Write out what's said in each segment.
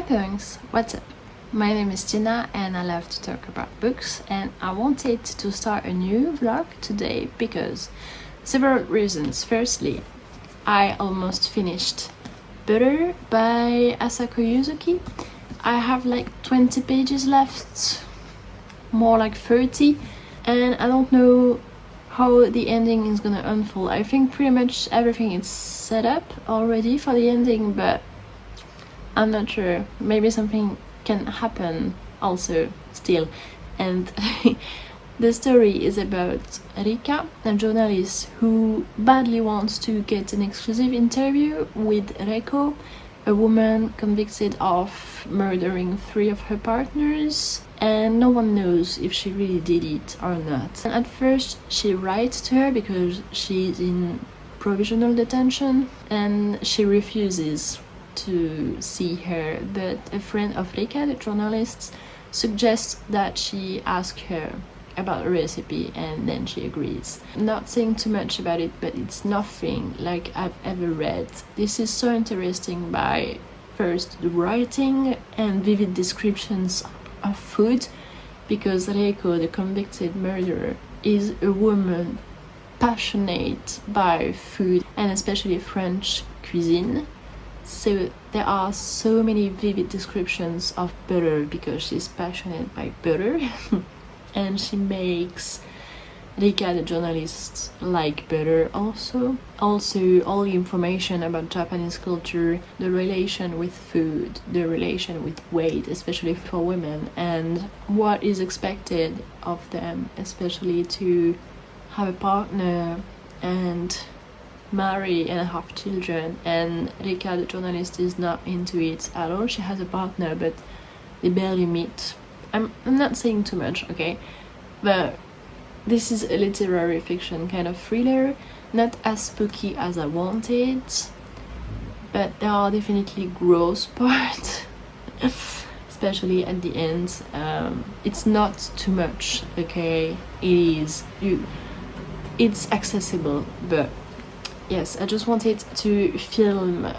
punks, what's up? My name is Tina and I love to talk about books, and I wanted to start a new vlog today because several reasons. Firstly, I almost finished Butter by Asako Yuzuki. I have like 20 pages left, more like 30, and I don't know how the ending is gonna unfold. I think pretty much everything is set up already for the ending, but I'm not sure. Maybe something can happen also still. And the story is about Rika, a journalist who badly wants to get an exclusive interview with Reiko, a woman convicted of murdering 3 of her partners, and no one knows if she really did it or not. And at first she writes to her because she's in provisional detention and she refuses to see her, but a friend of Rika, the journalist, suggests that she ask her about a recipe, and then she agrees. Not saying too much about it, but it's nothing like I've ever read. This is so interesting by first the writing and vivid descriptions of food, because Reiko, the convicted murderer, is a woman passionate by food and especially French cuisine. So there are so many vivid descriptions of butter because she's passionate by butter and she makes Rika the journalist like butter also. Also all the information about Japanese culture, the relation with food, the relation with weight, especially for women, and what is expected of them, especially to have a partner and marry and have children. And Rika the journalist is not into it at all. She has a partner but they barely meet. I'm not saying too much, okay, but this is a literary fiction kind of thriller, not as spooky as I wanted, but there are definitely gross parts especially at the end. It's not too much, okay, it's accessible, but yes, I just wanted to film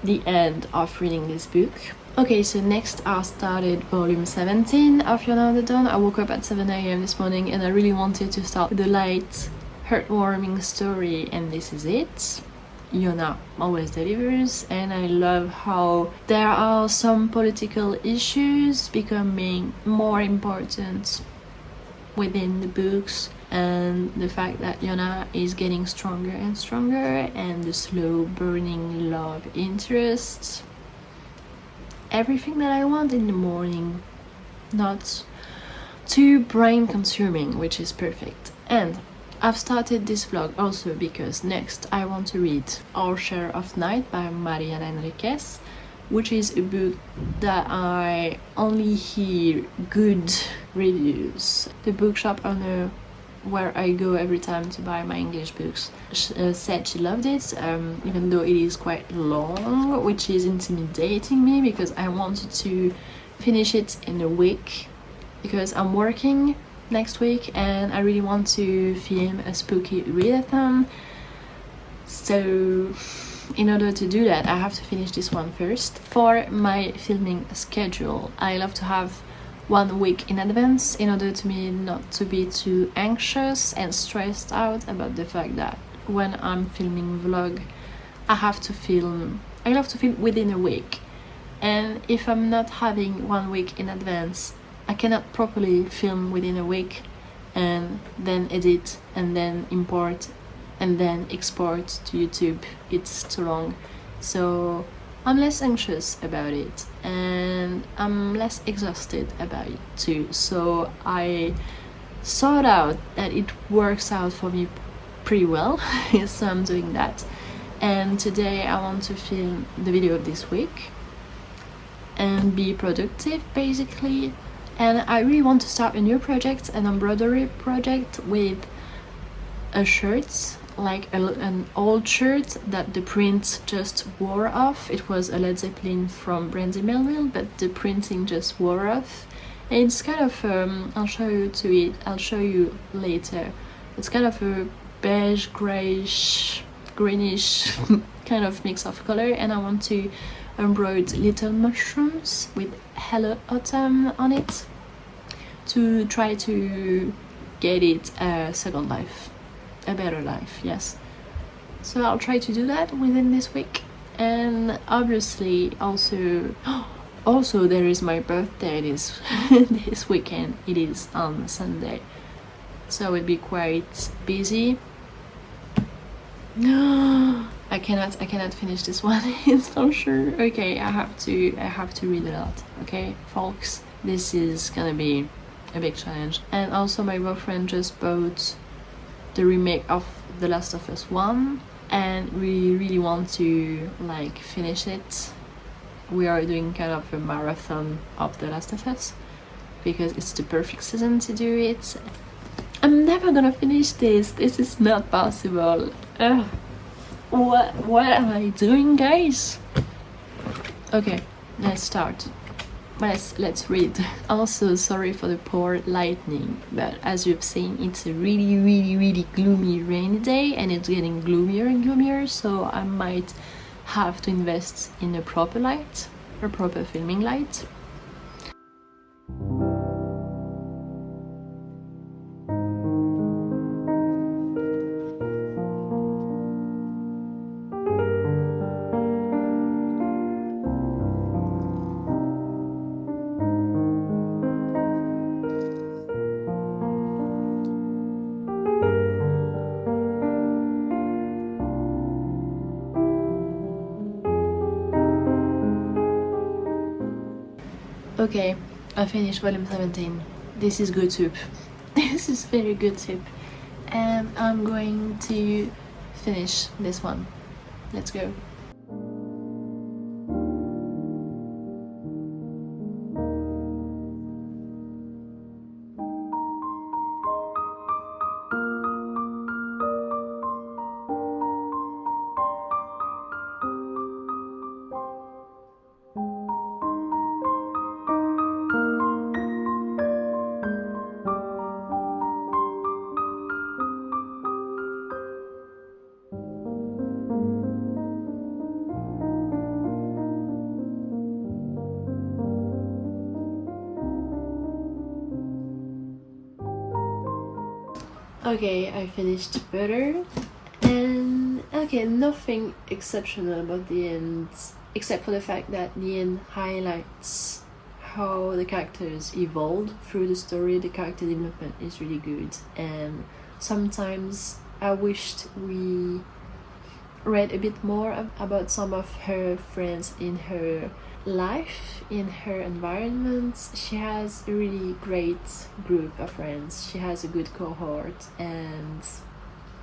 the end of reading this book. Okay, so next I started volume 17 of Yona the Dawn. I woke up at 7 AM this morning and I really wanted to start with a light, heartwarming story, and this is it. Yona always delivers, and I love how there are some political issues becoming more important within the books, and the fact that Yona is getting stronger and stronger, and the slow burning love interest. Everything that I want in the morning, not too brain consuming, which is perfect. And I've started this vlog also because next I want to read Our Share of Night by Mariana Enriquez, which is a book that I only hear good reviews. The bookshop owner where I go every time to buy my English books said she loved it, even though it is quite long, which is intimidating me because I wanted to finish it in a week because I'm working next week and I really want to film a spooky readathon. So in order to do that I have to finish this one first. For my filming schedule, I love to have 1 week in advance in order to me not to be too anxious and stressed out about the fact that when I'm filming vlog I love to film within a week, and if I'm not having 1 week in advance I cannot properly film within a week and then edit and then import and then export to YouTube. It's too long, so I'm less anxious about it and I'm less exhausted about it too. So I sought out that it works out for me pretty well so I'm doing that. And today I want to film the video of this week and be productive basically. And I really want to start a new project, an embroidery project with a shirt, like an old shirt that the print just wore off. It was a Led Zeppelin from Brandy Melville, but the printing just wore off. And it's kind of I'll show you later. It's kind of a beige, greenish kind of mix of color, and I want to embroidered little mushrooms with Hello Autumn on it to try to get it a second life, a better life, yes. So I'll try to do that within this week. And obviously also there is my birthday this this weekend. It is on Sunday, so it'll be quite busy. I cannot finish this one. It's for sure. Okay, I have to read a lot. Okay, folks, this is gonna be a big challenge. And also my boyfriend just bought the remake of The Last of Us 1, and we really want to like finish it. We are doing kind of a marathon of The Last of Us because it's the perfect season to do it. I'm never gonna finish this. This is not possible. Ugh. What am I doing, guys? Okay, let's start. Let's read. Also, sorry for the poor lightning, but as you've seen, it's a really gloomy rainy day, and it's getting gloomier and gloomier, so I might have to invest in a proper light, a proper filming light. Okay, I finished volume 17. This is good soup. This is very good soup. And I'm going to finish this one. Let's go. Okay, I finished Butter, and okay, nothing exceptional about the end, except for the fact that the end highlights how the characters evolved through the story. The character development is really good, and sometimes I wished we read a bit more about some of her friends in her life, in her environment. She has a really great group of friends. She has a good cohort, and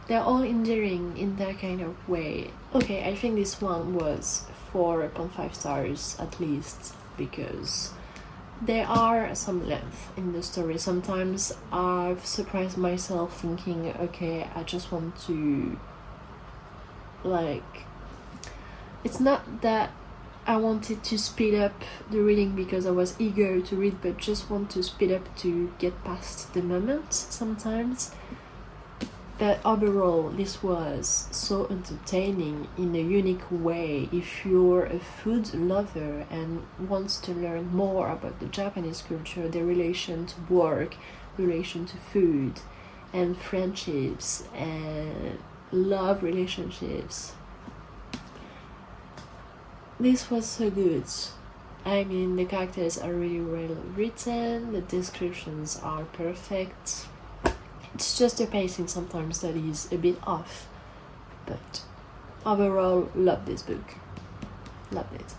they're all endearing in their kind of way. Okay, I think this one was 4.5 stars at least, because there are some length in the story. Sometimes I've surprised myself thinking, okay, I just want to, like, it's not that I wanted to speed up the reading because I was eager to read, but just want to speed up to get past the moment sometimes. But overall, this was so entertaining in a unique way. If you're a food lover and wants to learn more about the Japanese culture, the relation to work, relation to food, and friendships, and love relationships, this was so good. I mean, the characters are really well written, the descriptions are perfect. It's just the pacing sometimes that is a bit off, but overall, love this book. Loved it.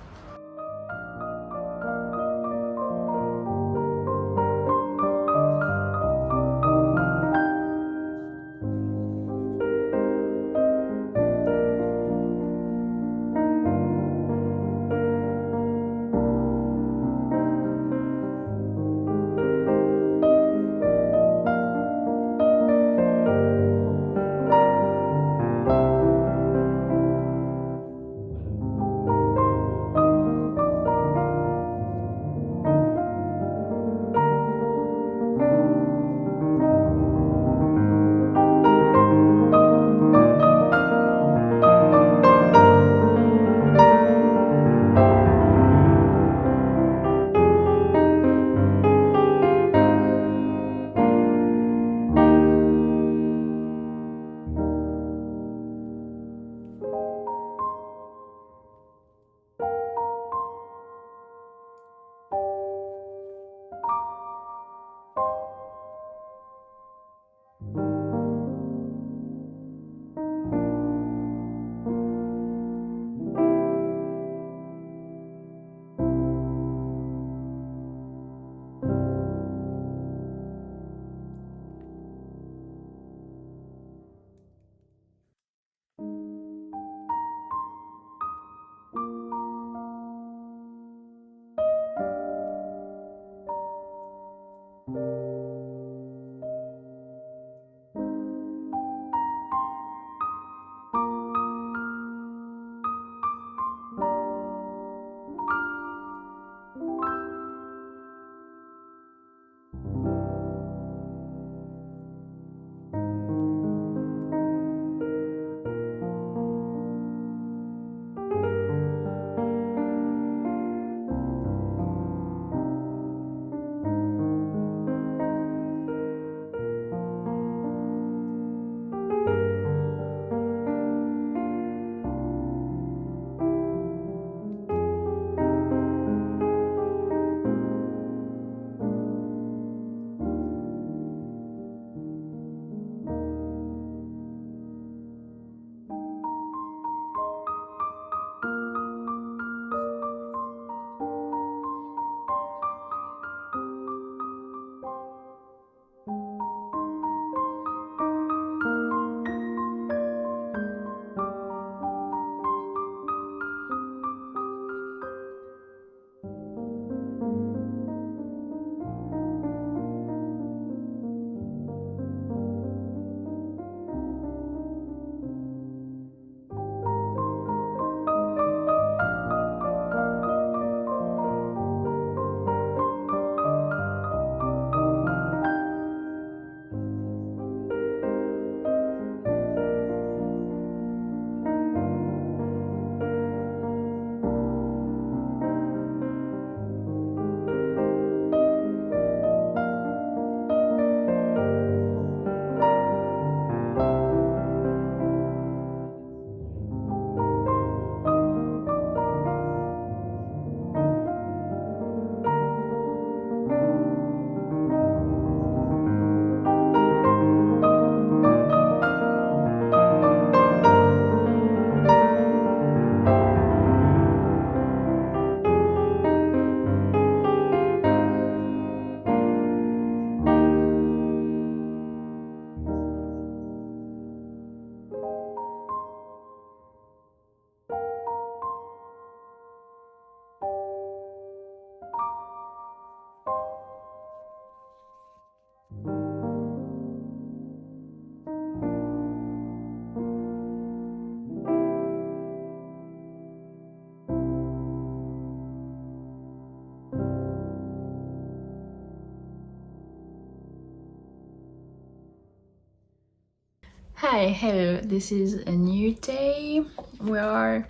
Hi, hello, this is a new day. We are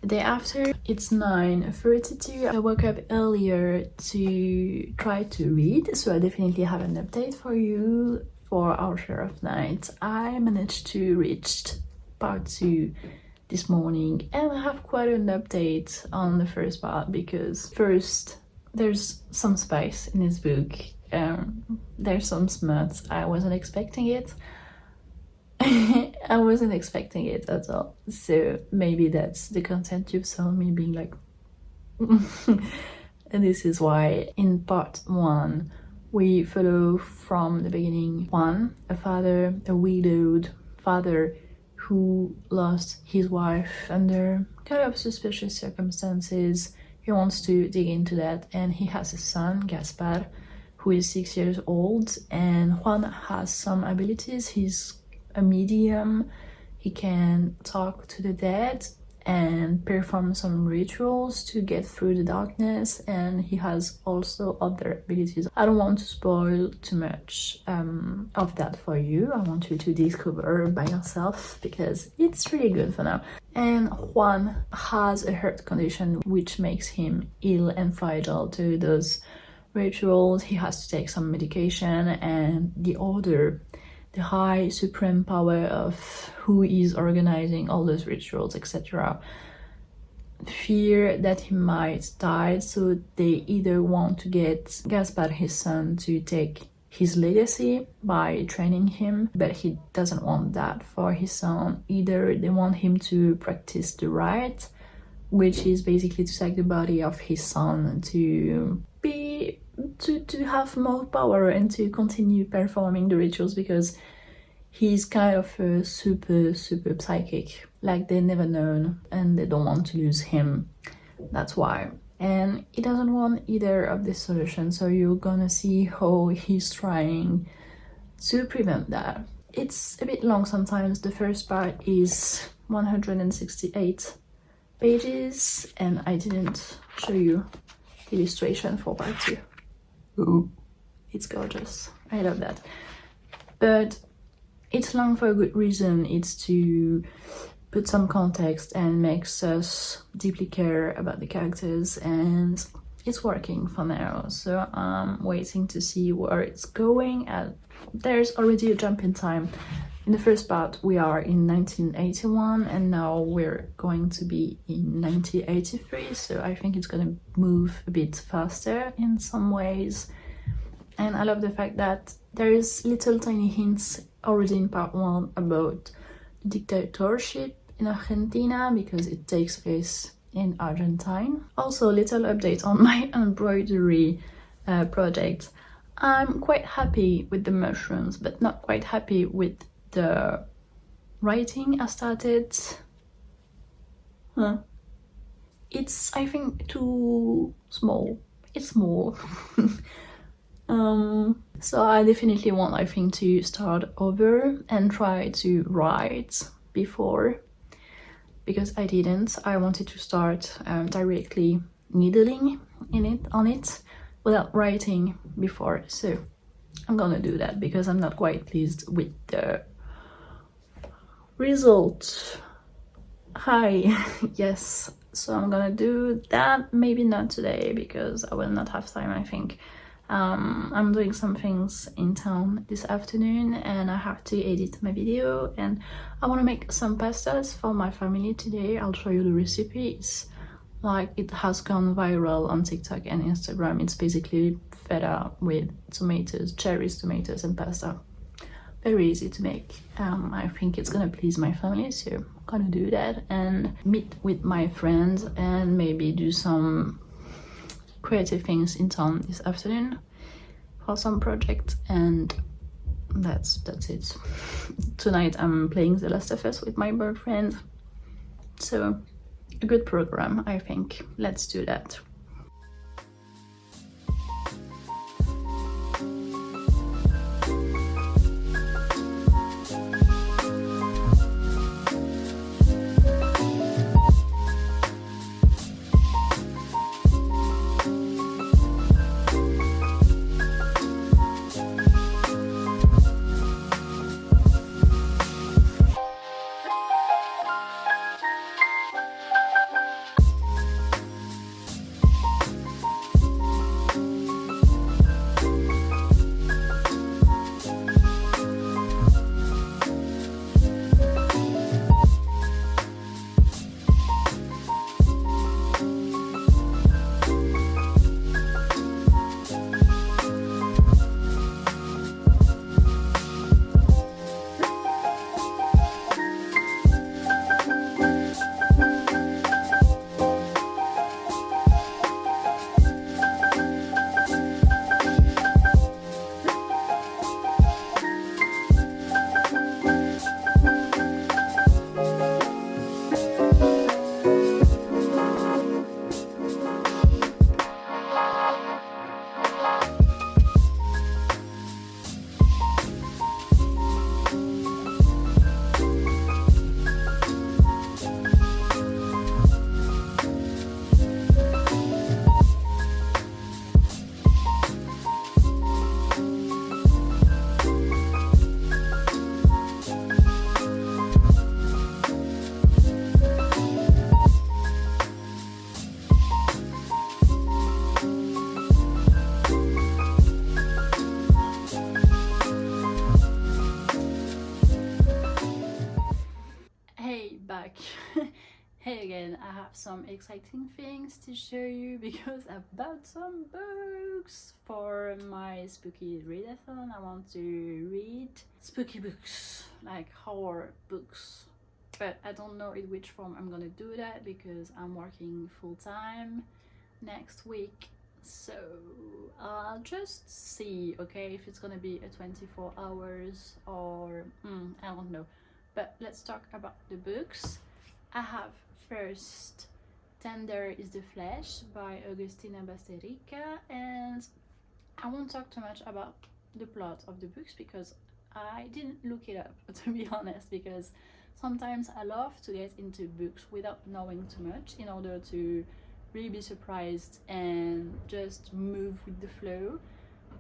the day after. It's 9:32. I woke up earlier to try to read, so I definitely have an update for you for our share of nights. I managed to reach part 2 this morning, and I have quite an update on the first part because first, there's some spice in this book. There's some smut. I wasn't expecting it. I wasn't expecting it at all. So maybe that's the content you saw me being like. And this is why in part 1 we follow from the beginning Juan, a father, a widowed father who lost his wife under kind of suspicious circumstances. He wants to dig into that, and he has a son, Gaspar, who is 6 years old, and Juan has some abilities. He's a medium. He can talk to the dead and perform some rituals to get through the darkness, and he has also other abilities. I don't want to spoil too much of that for you. I want you to discover by yourself because it's really good for now. And Juan has a heart condition which makes him ill and fragile to those rituals. He has to take some medication, and the order, the high supreme power of who is organizing all those rituals, etc., fear that he might die, so they either want to get Gaspar, his son, to take his legacy by training him, but he doesn't want that for his son. Either they want him to practice the rite, which is basically to take the body of his son to have more power and to continue performing the rituals, because he's kind of a super psychic, like they never known, and they don't want to lose him. That's why. and he doesn't want either of these solutions, so you're gonna see how he's trying to prevent that. It's a bit long sometimes. The first part is 168 pages, and I didn't show you the illustration for part 2. Ooh, it's gorgeous. I love that. But it's long for a good reason. It's to put some context and makes us deeply care about the characters, and it's working for now, so I'm waiting to see where it's going. And there's already a jump in time. In the first part we are in 1981, and now we're going to be in 1983, so I think it's gonna move a bit faster in some ways. And I love the fact that there's little tiny hints already in part 1 about dictatorship in Argentina, because it takes place in Argentine. Also, a little update on my embroidery project. I'm quite happy with the mushrooms, but not quite happy with the writing I started. It's, I think, too small. It's small. So I definitely want, I think, to start over and try to write before, because I didn't. I wanted to start directly needling on it without writing before, so I'm gonna do that because I'm not quite pleased with the result. Hi. Yes, so I'm gonna do that. Maybe not today because I will not have time, I think. I'm doing some things in town this afternoon, and I have to edit my video, and I want to make some pastas for my family today. I'll show you the recipe. It's like, it has gone viral on TikTok and Instagram. It's basically feta with tomatoes, cherries, tomatoes and pasta. Very easy to make. I think it's gonna please my family, so I'm gonna do that and meet with my friends and maybe do some creative things in town this afternoon for some project, and that's it. Tonight I'm playing The Last of Us with my boyfriend, so a good program, I think. Let's do that. Back. Hey again, I have some exciting things to show you because I bought some books for my spooky readathon. I want to read spooky books, like horror books, but I don't know in which form I'm gonna do that because I'm working full-time next week, so I'll just see, okay, if it's gonna be a 24 hours or I don't know. But let's talk about the books. I have first Tender is the Flesh by Agustina Basterica, and I won't talk too much about the plot of the books because I didn't look it up, to be honest, because sometimes I love to get into books without knowing too much in order to really be surprised and just move with the flow,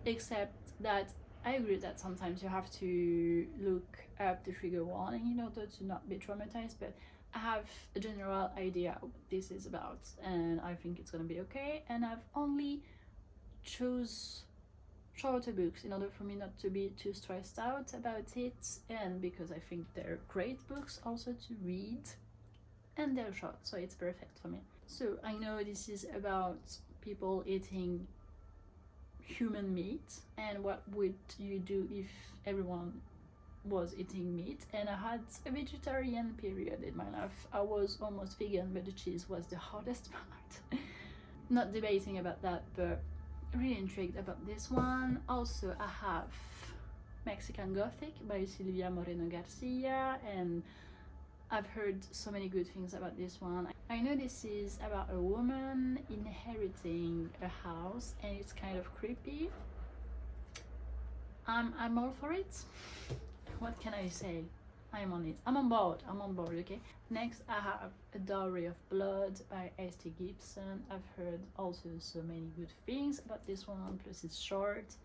except that I agree that sometimes you have to look up the trigger warning in order to not be traumatized, but I have a general idea what this is about and I think it's gonna be okay, and I've only chose shorter books in order for me not to be too stressed out about it, and because I think they're great books also to read and they're short, so it's perfect for me. So I know this is about people eating human meat and what would you do if everyone was eating meat, and I had a vegetarian period in my life. I was almost vegan, but the cheese was the hardest part. Not debating about that, but really intrigued about this one. Also I have Mexican Gothic by Silvia Moreno Garcia, and I've heard so many good things about this one. I know this is about a woman inheriting a house and it's kind of creepy. I'm all for it. What can I say? I'm on it. I'm on board, okay? Next I have A Dowry of Blood by S.T. Gibson. I've heard also so many good things about this one, plus it's short.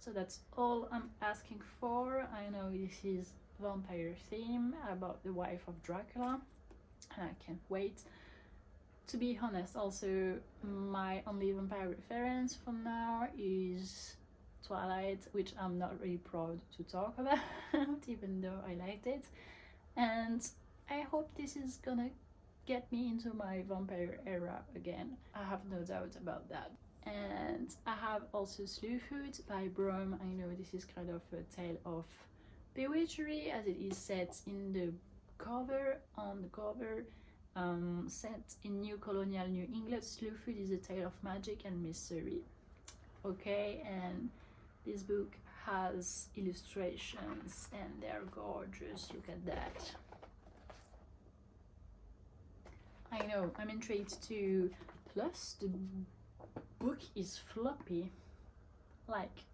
So that's all I'm asking for. I know this is vampire theme about the wife of Dracula and I can't wait. To be honest, also my only vampire reference for now is Twilight, which I'm not really proud to talk about even though I liked it, and I hope this is gonna get me into my vampire era again. I have no doubt about that. And I have also Slewfoot by Brom. I know this is kind of a tale of bewitchery as it is set in the cover, on the cover, set in New Colonial New England. Slewfoot is a tale of magic and mystery. Okay, and this book has illustrations and they're gorgeous. Look at that. I know, I'm intrigued too. Plus the book is floppy, like,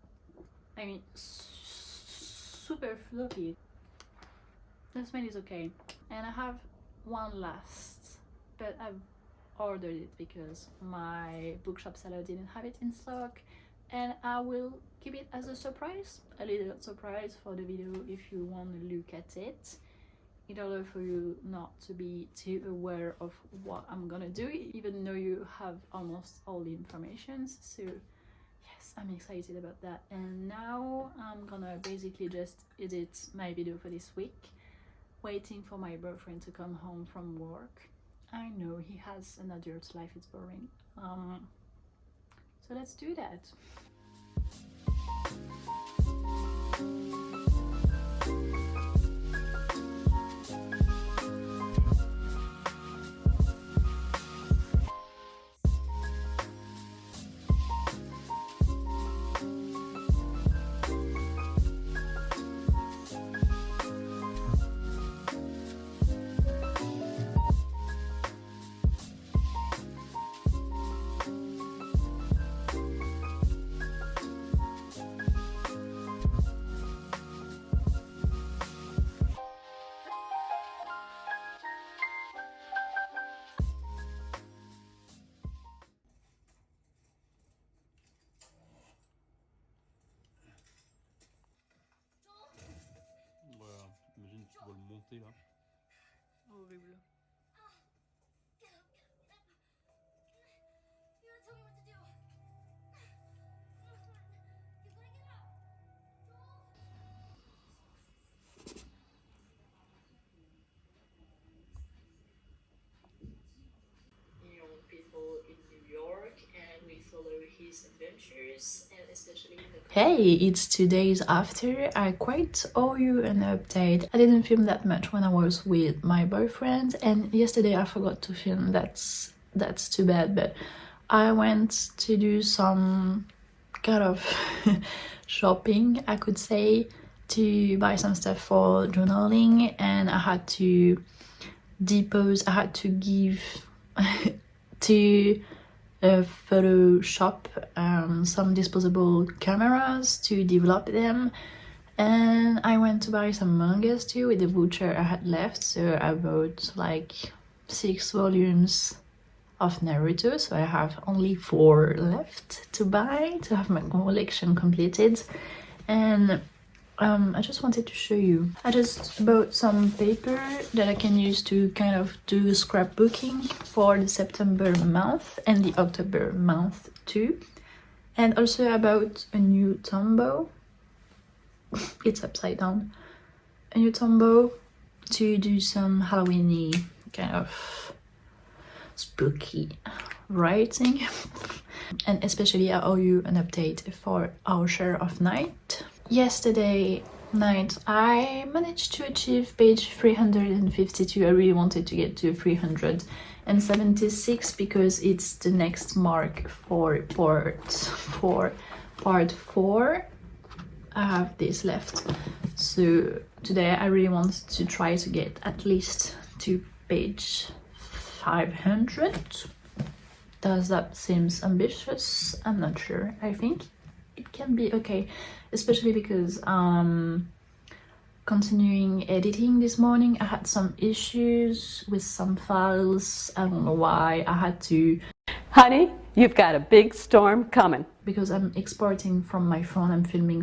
I mean super floppy. The smell is okay. And I have one last, but I've ordered it because my bookshop seller didn't have it in stock, and I will keep it as a surprise, a little surprise for the video if you want to look at it, in order for you not to be too aware of what I'm gonna do, even though you have almost all the information. So yes, I'm excited about that. And now I'm gonna basically just edit my video for this week, waiting for my boyfriend to come home from work. I know he has an adult life, it's boring. So let's do that. Voilà, imagine tu dois le monter là. Horrible. People in New York, and we follow his adventures, and especially Hey, it's 2 days after. I quite owe you an update. I didn't film that much when I was with my boyfriend, and yesterday I forgot to film. That's too bad, but I went to do some kind of shopping, I could say, to buy some stuff for journaling, and I had to depose, I had to give to Photoshop some disposable cameras to develop them, and I went to buy some mangas too with the voucher I had left, so I bought like 6 volumes of Naruto, so I have only 4 left to buy to have my collection completed. And I just wanted to show you. I just bought some paper that I can use to kind of do scrapbooking for the September month and the October month too. And also I bought a new Tombow. It's upside down. A new Tombow to do some Halloween-y kind of spooky writing. And especially I owe you an update for Our Share of Night. Yesterday night I managed to achieve page 352. I really wanted to get to 376 because it's the next mark for part 4. I have this left, so today I really want to try to get at least to page 500. Does that seem ambitious? I'm not sure. I think it can be okay, especially because continuing editing this morning I had some issues with some files. I don't know why. I had to, Honey, you've got a big storm coming. because I'm exporting from my phone. I'm filming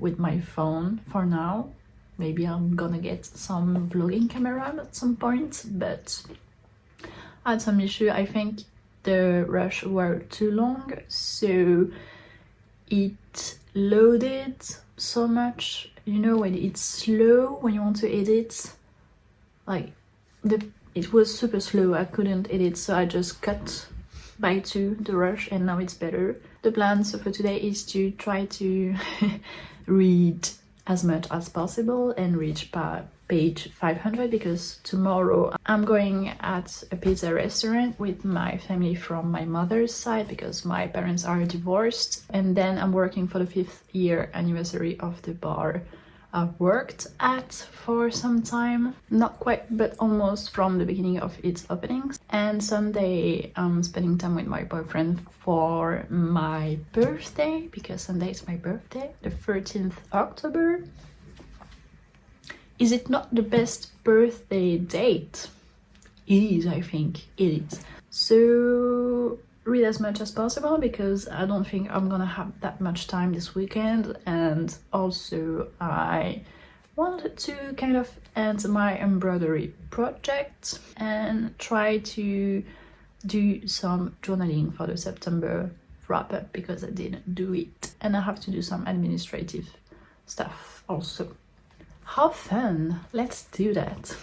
with my phone for now. Maybe I'm gonna get some vlogging camera at some point, but I had some issue. I think the rush were too long, so it loaded so much. You know, when it's slow when you want to edit, like it was super slow. I couldn't edit, so I just cut by 2 the rush, and now it's better. The plan for today is to try to read as much as possible and reach page 500, because tomorrow I'm going at a pizza restaurant with my family from my mother's side, because my parents are divorced, and then I'm working for the 5th year anniversary of the bar I've worked at for some time, not quite but almost from the beginning of its openings. And Sunday I'm spending time with my boyfriend for my birthday, because Sunday is my birthday, the 13th October. Is it not the best birthday date? It is, I think it is. So read as much as possible, because I don't think I'm gonna have that much time this weekend, and also I wanted to kind of end my embroidery project and try to do some journaling for the September wrap up, because I didn't do it, and I have to do some administrative stuff also. How fun! Let's do that.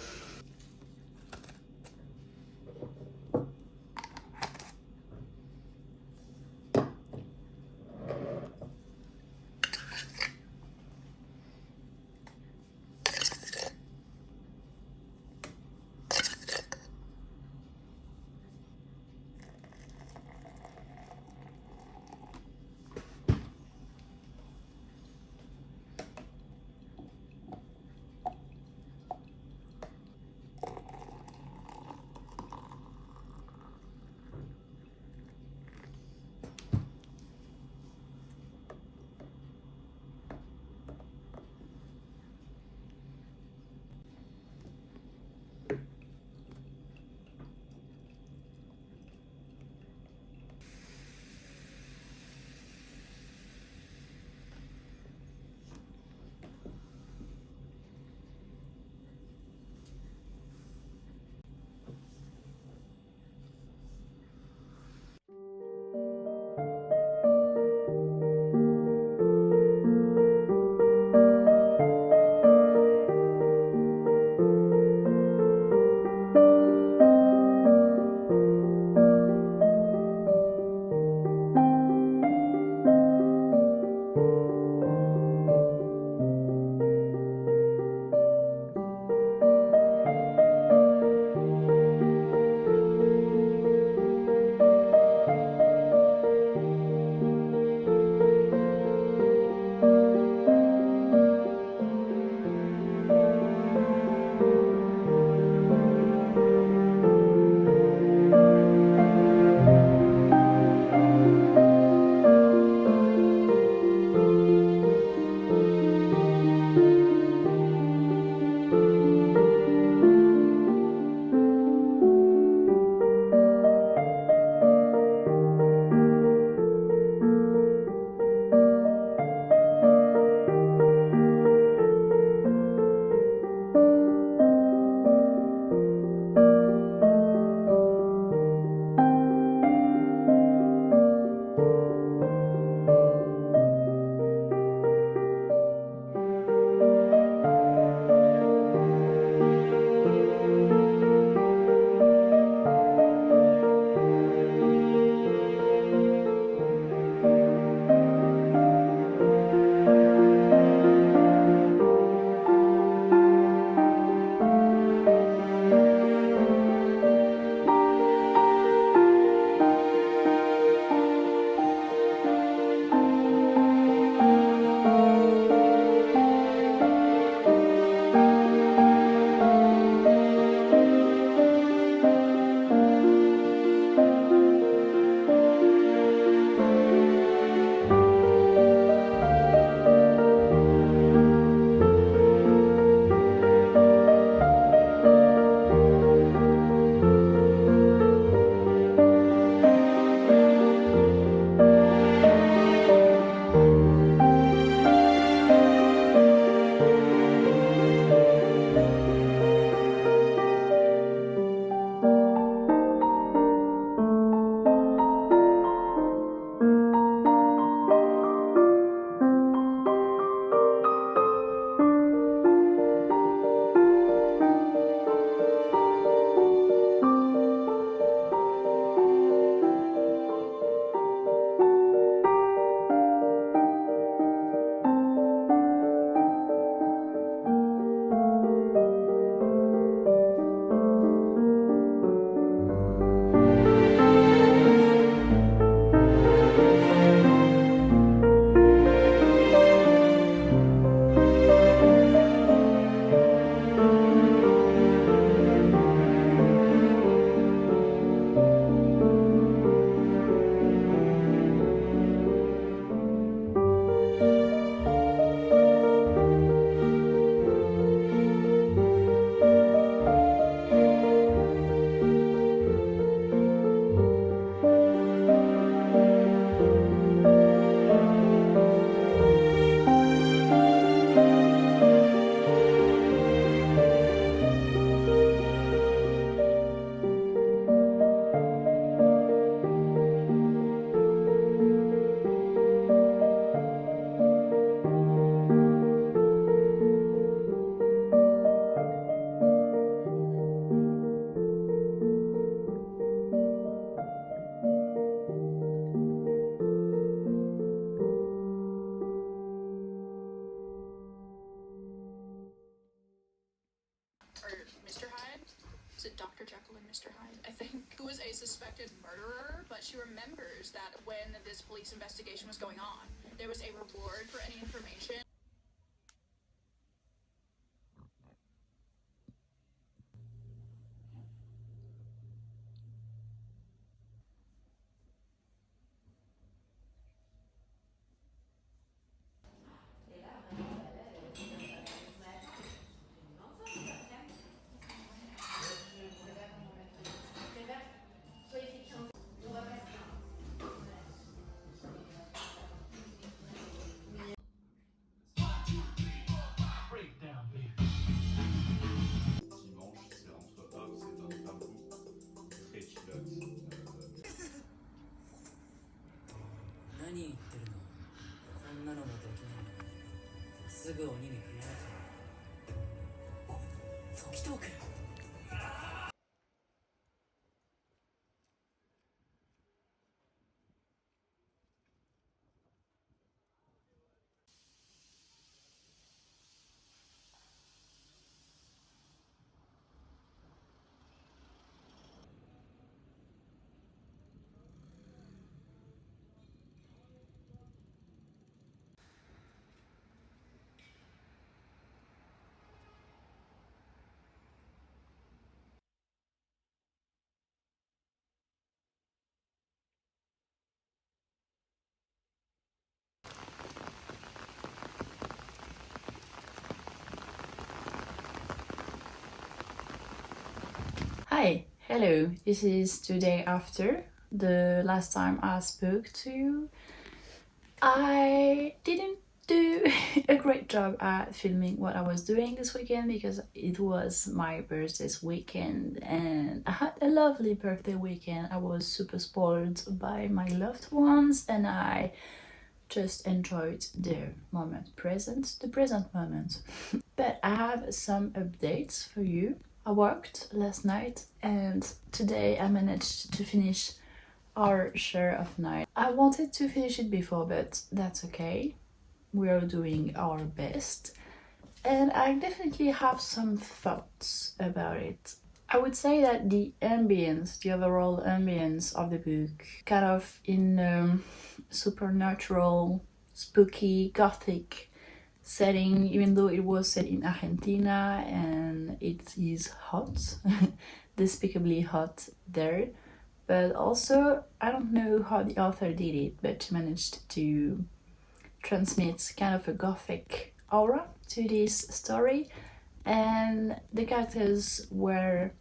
Mr. Hyde, I think, who is a suspected murderer, but she remembers that when this police investigation was going on, there was a reward for any information. Dimanche, c'est entre Hobbs et Don Bamboo. Très chillax. 何言ってるのこんなのもできないのにすぐ鬼に増やなきゃお時トーク Hi, hello. This is the day after the last time I spoke to you. I didn't do a great job at filming what I was doing this weekend because it was my birthday's weekend and I had a lovely birthday weekend. I was super spoiled by my loved ones and I just enjoyed the present moment. But I have some updates for you. I worked last night and today I managed to finish our share of night. I wanted to finish it before, but that's okay. We are doing our best. And I definitely have some thoughts about it. I would say that the overall ambience of the book, kind of in supernatural, spooky, gothic setting, even though it was set in Argentina and it is hot, despicably hot there. But also, I don't know how the author did it, but she managed to transmit kind of a gothic aura to this story. And the characters were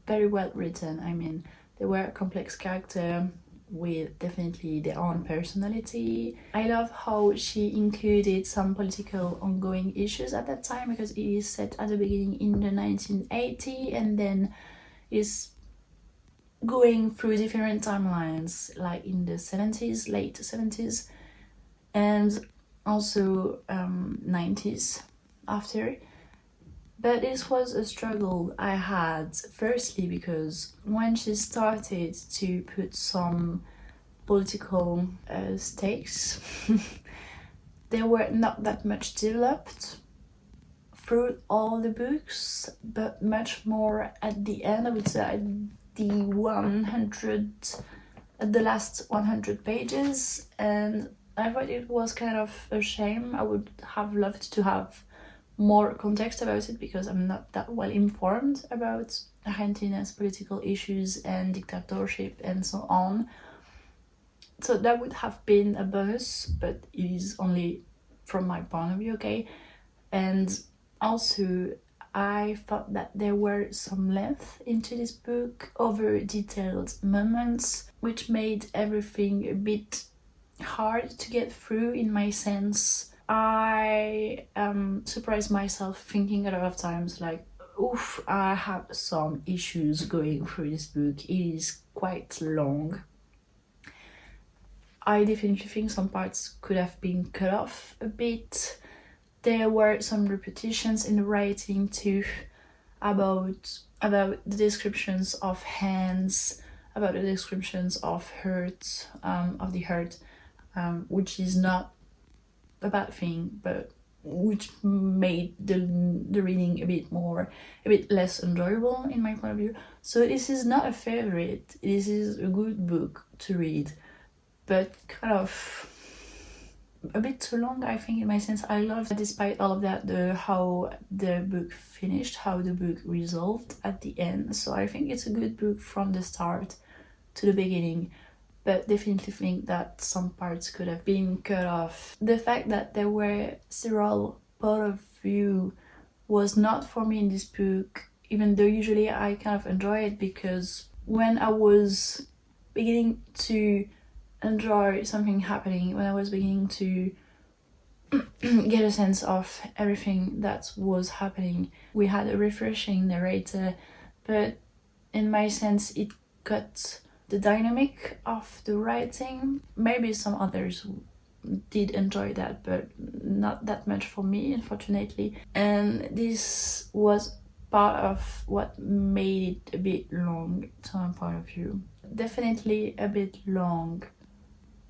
very well written. I mean, they were a complex character with definitely their own personality. I love how she included some political ongoing issues at that time because it is set at the beginning in the 1980 and then is going through different timelines like in the 70s, late 70s and also 90s after. But this was a struggle I had, firstly because when she started to put some political stakes, they were not that much developed through all the books, but much more at the end. I would say at the last 100 pages, and I thought it was kind of a shame. I would have loved to have more context about it because I'm not that well informed about Argentina's political issues and dictatorship and so on. So that would have been a bonus, but it is only from my point of view, okay? And also, I thought that there were some length into this book, over detailed moments, which made everything a bit hard to get through in my sense. I surprised myself thinking a lot of times like, oof, I have some issues going through this book. It is quite long. I definitely think some parts could have been cut off a bit. There were some repetitions in the writing too, about the descriptions of hands, about the descriptions of the hurt, which is not a bad thing, but which made the reading a bit less enjoyable in my point of view. So this is not a favorite. This is a good book to read, but kind of a bit too long, I think, in my sense. I love, despite all of that, how the book finished, how the book resolved at the end. So I think it's a good book from the start to the beginning, but definitely think that some parts could have been cut off. The fact that there were several point of view was not for me in this book, even though usually I kind of enjoy it, because when I was beginning to enjoy something happening, when I was beginning to get a sense of everything that was happening, we had a refreshing narrator, but in my sense it cut the dynamic of the writing. Maybe some others did enjoy that, but not that much for me, unfortunately. And this was part of what made it a bit long to my point of view. Definitely a bit long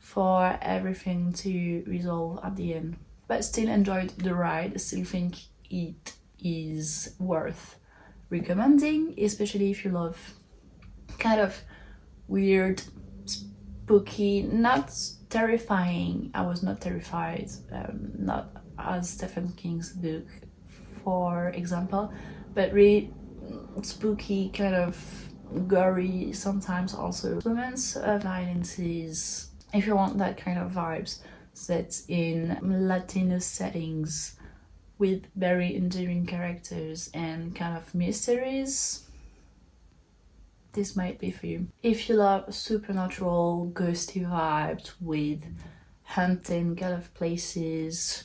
for everything to resolve at the end, but still enjoyed the ride. Still think it is worth recommending, especially if you love kind of weird, spooky, not terrifying. I was not terrified, not as Stephen King's book, for example, but really spooky, kind of gory, sometimes also moments of violences. If you want that kind of vibes set in Latino settings with very endearing characters and kind of mysteries, this might be for you. If you love supernatural, ghosty vibes with haunted kind of places,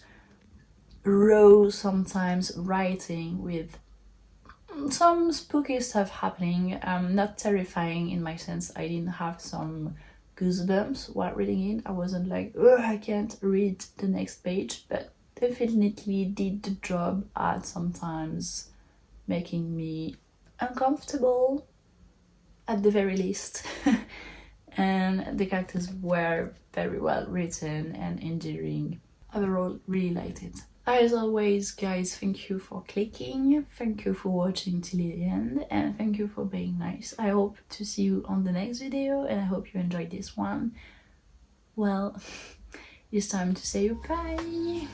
raw sometimes writing with some spooky stuff happening, not terrifying in my sense. I didn't have some goosebumps while reading it. I wasn't like, oh, I can't read the next page, but definitely did the job at sometimes making me uncomfortable at the very least. And the characters were very well written and endearing. Overall, really liked it. As always, guys, thank you for clicking, thank you for watching till the end, and thank you for being nice. I hope to see you on the next video, and I hope you enjoyed this one. Well, it's time to say goodbye.